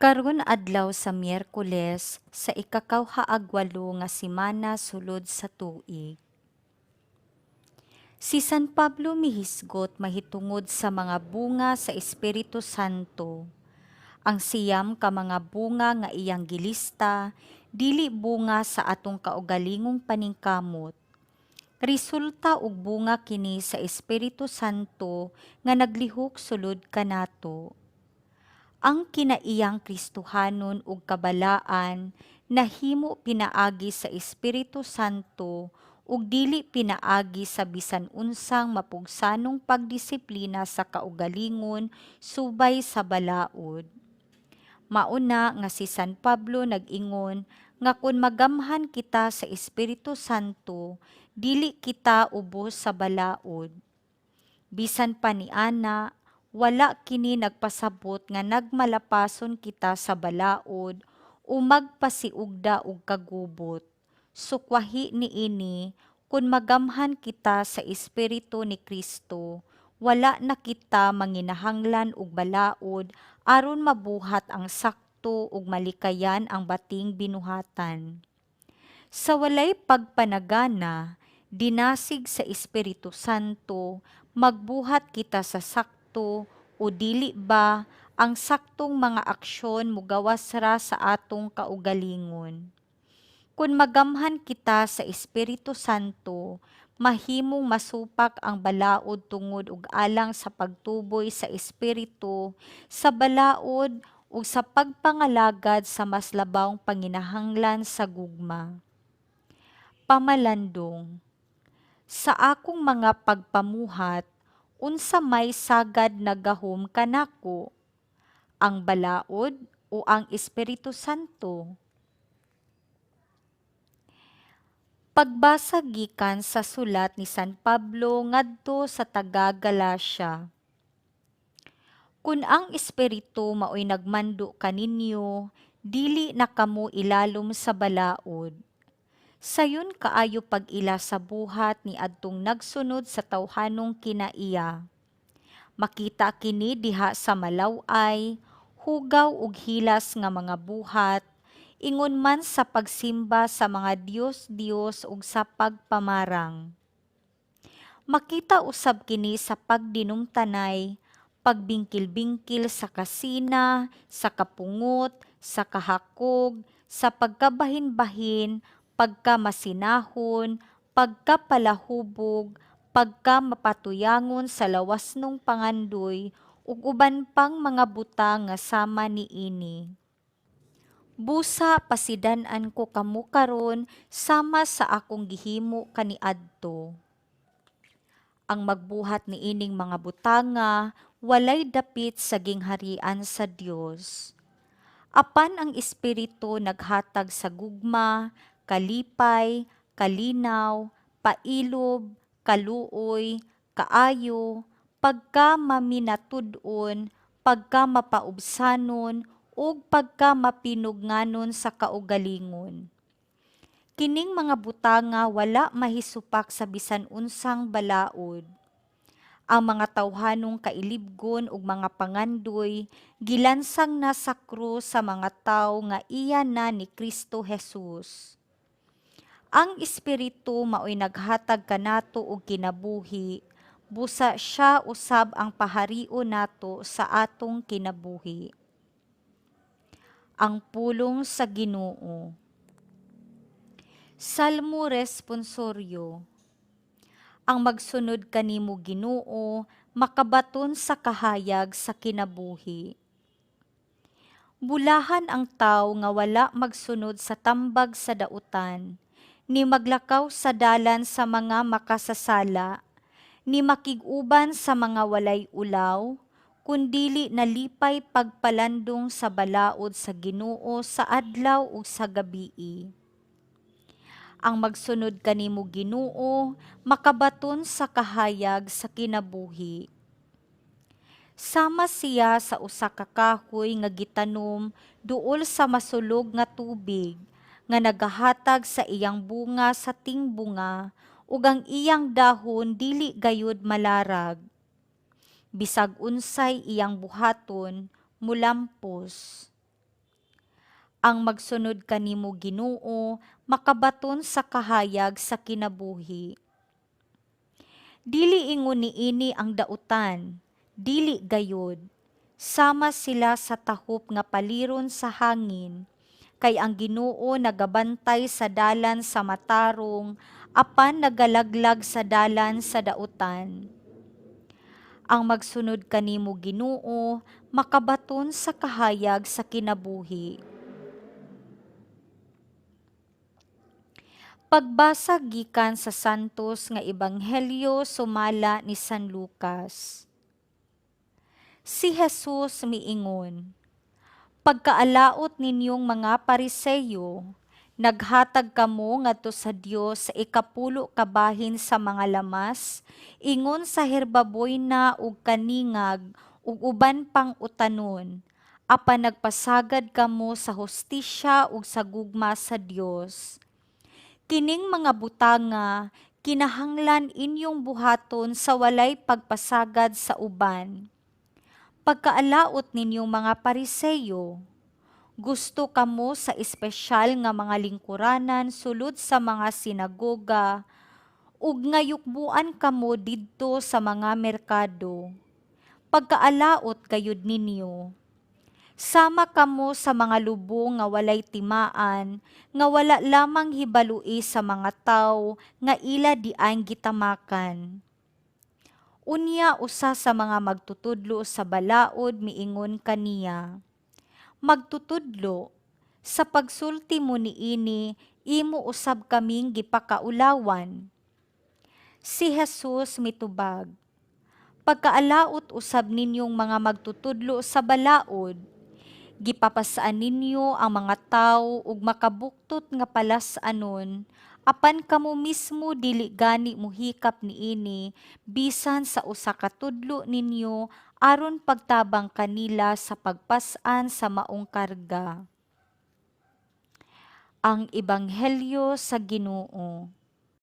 Karon adlaw sa Miyerkules sa ikakawhaagwalo nga semana sulod sa tuig. Si San Pablo mihisgot mahitungod sa mga bunga sa Espiritu Santo. Ang siyam ka mga bunga nga iyang gilista, dili bunga sa atong kaugalingong paningkamot. Resulta ug bunga kini sa Espiritu Santo nga naglihok sulod kanato. Ang kinaiyang Kristohanon ug kabalaan nahimo pinaagi sa Espiritu Santo ug dili pinaagi sa bisan unsang mapugsanong pagdisiplina sa kaugalingon subay sa balaod. Mauna nga si San Pablo nag-ingon nga kung magamhan kita sa Espiritu Santo, dili kita ubos sa balaod. Bisan pa ni ana, wala kini nagpasabot nga nagmalapason kita sa balaod o magpasiugda og kagubot. Sukwahi niini kun magamhan kita sa Espiritu ni Kristo, wala na kita manginahanglan og balaod aron mabuhat ang sakto ug malikayan ang bating binuhatan. Sa walay pagpanagana, dinasig sa Espiritu Santo, magbuhat kita sa sakto o dili ba ang saktong mga aksyon mugawas ra sa atong kaugalingon. Kung magamhan kita sa Espiritu Santo, mahimong masupak ang balaod tungod ug alang sa pagtuboy sa Espiritu, sa balaod ug sa pagpangalagad sa mas labawng panginahanglan sa gugma. Pamalandong. Sa akong mga pagpamuhat, unsa may sagad na gahom kanako, ang balaod o ang Espiritu Santo? Pagbasa gikan sa sulat ni San Pablo ngadto sa taga-Galacia. Kun ang Espiritu maoy nagmando kaninyo, dili na kamo ilalom sa balaod. Sayon kaayo pag-ila sa buhat ni adtong nagsunod sa tawhanong kinaiya. Makita kini diha sa malaway, hugaw ug hilas nga mga buhat, ingon man sa pagsimba sa mga Diyos ug sa pagpamarang. Makita usab kini sa pagdinumtanay, pagbingkil-bingkil sa kasina, sa kapungot, sa kahakog, sa pagkabahin-bahin, pagkamasinahon, pagkapalahubog, pagkamapatuyangon sa lawasnong pangandoy, ug uban pang mga butang nga sama niini. Busa pasidan-an ko kamo karon sama sa akong gihimo kaniadto. Ang magbuhat niining mga butanga walay dapit sa gingharian sa Dios. Apan ang Espiritu naghatag sa gugma, kalipay, kalinaw, pailob, kaluoy, kaayo, pagkamaminatud-on, pagkamapaubsanon, ug pagkamapinugnanon sa kaugalingon. Kining mga butanga wala mahisupak sa bisan unsang balaod. Ang mga tawhanong kailibgon ug mga pangandoy gilansang na sa krus sa mga tawo nga iya na ni Kristo Jesus. Ang Espiritu maoy naghatag kanato og kinabuhi, busa siya usab ang paharion nato sa atong kinabuhi. Ang pulong sa Ginoo. Salmo responsoryo. Ang magsunod kanimo Ginoo, makabaton sa kahayag sa kinabuhi. Bulahan ang tawo nga wala magsunod sa tambag sa dautan, ni maglakaw sa dalan sa mga makasasala, ni makig-uban sa mga walay ulaw, kundili nalipay pagpalandong sa balaod sa Ginoo sa adlaw ug sa gabii. Ang magsunod kanimo Ginoo, makabaton sa kahayag sa kinabuhi. Sama siya sa usa ka kahoy nga gitanom duol sa masulog nga tubig, nga nagahatag sa iyang bunga sa tingbunga, ug ang iyang dahon dili gayud malarag. Bisag unsay iyang buhaton, mulampos. Ang magsunod kanimo Ginoo makabaton sa kahayag sa kinabuhi. Dili ingon niini ang dautan, dili gayod. Sama sila sa tahop nga paliron sa hangin, kay ang Ginoo nagabantay sa dalan sa matarong, apan nagalaglag sa dalan sa dautan. Ang magsunod kanimo Ginoo makabaton sa kahayag sa kinabuhi. Pagbasa gikan sa Santos nga Ebanghelyo sumala ni San Lucas. Si Jesus miingon, pagkaalaot ninyong mga Pariseyo, naghatag kamo ngadto sa Dios sa ikapulo kabahin sa mga lamas, ingon sa herbaboy na ug kaningag ug uban pang utanon, apan nagpasagad kamo sa hustisya ug sa gugma sa Dios. Kining mga butanga, kinahanglan inyong buhaton sa walay pagpasagad sa uban. Pagkaalaot ninyong mga Pariseyo, gusto kamo sa espesyal nga mga lingkuranan sulod sa mga sinagoga, ug ngayukbuan kamo didto sa mga merkado. Pagkaalaot gayud ninyo. Sama kamo sa mga lubong nga walay timaan, nga wala lamang hibalui sa mga tawo nga ila diay gitamakan. Unya usa sa mga magtutudlo sa balaod miingon kaniya, magtutudlo, sa pagsulti mo niini, imo usab kaming gipakaulawan. Si Jesus mitubag, pagkaalaot usab ninyong mga magtutudlo sa balaod, gipapasaan ninyo ang mga tawo ug makabuktot nga palas-anon, apan kamo mismo dili gani mohikap niini bisan sa usa ka tudlo ninyo aron pagtabang kanila sa pagpas-an sa maong karga. Ang Ebanghelyo sa Ginoo.